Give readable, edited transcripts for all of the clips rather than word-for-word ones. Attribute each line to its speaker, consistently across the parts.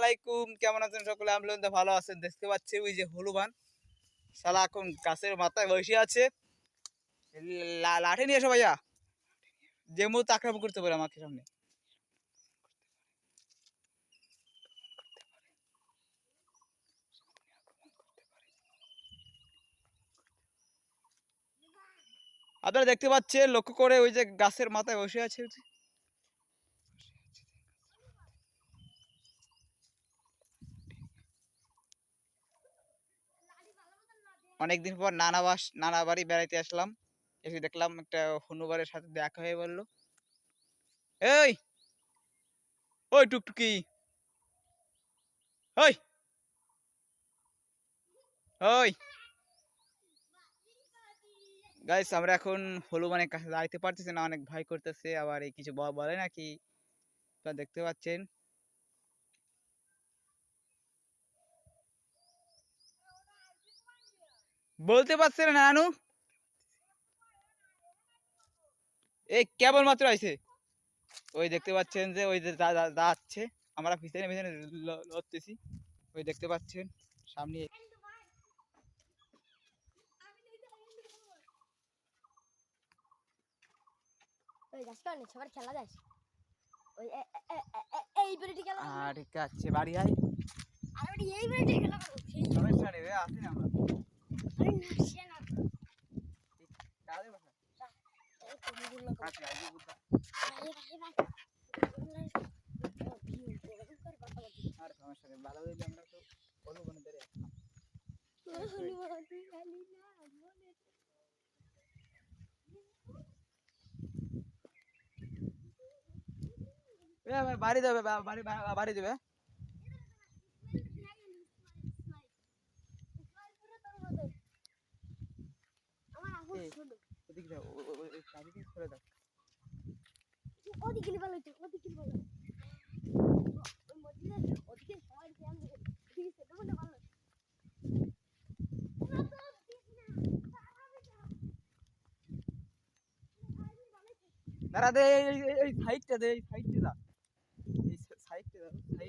Speaker 1: আলাইকুম, কেমন আছেন সকলে? আমি ভালো আছেন। দেখতে পাচ্ছি ওই যে হলুমান শালা এখন গাছের মাথায় বসে আছে, লাঠি নিয়ে এসো ভাইয়া, যে মুহূর্তে আক্রমণ করতে পারে আমাকে সামনে। আপনারা দেখতে পাচ্ছেন, লক্ষ্য করে ওই যে গাছের মাথায় বসে আছে। অনেকদিন পর নানা বাড়ি বেড়াইতে আসলাম, এসে দেখলাম একটা হনুবারের সাথে দেখা হয়ে বললো, এই ওই টুকটুকি, ওই ওই গাইস, আমরা এখন হনুমানের কাছে যাইতে পারতেছি না, অনেক ভয় করতেছে, আবার এই কিছু বলে নাকি। তা দেখতে পাচ্ছেন, বলতে পারছে না নানু, এই কেবল মাত্র আইছে। ওই দেখতে পাচ্ছেন যে ওই যে যাচ্ছে, আমরা পিছনে পিছনে লড়তেছি, ওই দেখতে পাচ্ছেন সামনে।
Speaker 2: খেলা যায় ওই এই বেরিটি খেলা
Speaker 1: আর ঠিক আছে, বাড়ি আয়,
Speaker 2: আর এই বেরিটি খেলা করব সেই
Speaker 1: সমস্যা নেই, আসি না আমরা।
Speaker 2: আরে না সে না
Speaker 1: কাজে বসা
Speaker 2: এই কমিগুলো করে
Speaker 1: কাছে আইবো বুদ্ধা। আর সমস্যা নেই, ভালো হইলে আমরা তো বলবো বনে ধরে আসলাম। বাড়ি দেবে, বাড়ি দেবে। ওদিকে যাও, ওই চারিদিকে সরে দাও।
Speaker 2: ওদিকে ভালো হইতো, ওদিকে ভালো ওই মধ্যে ওদিকে সবাই ধ্যান দেবে, ওদিকে সেটা বলে ভালো
Speaker 1: দাঁড়া দে, এই সাইডটা দে, এই সাইডটা দা, এই সাইডটা দা, সাইডে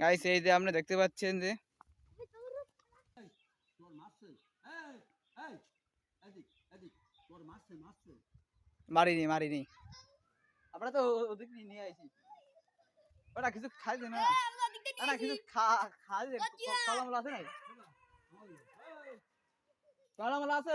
Speaker 1: গাইস, এই যে আপনি দেখতে পাচ্ছেন যে মারিনি, আমরা তো ওদিক নিয়ে আইছি। ওরা কিছু খাই দে না, না কিছু খাই দে, কলামলা আছে না, কলামলা আছে।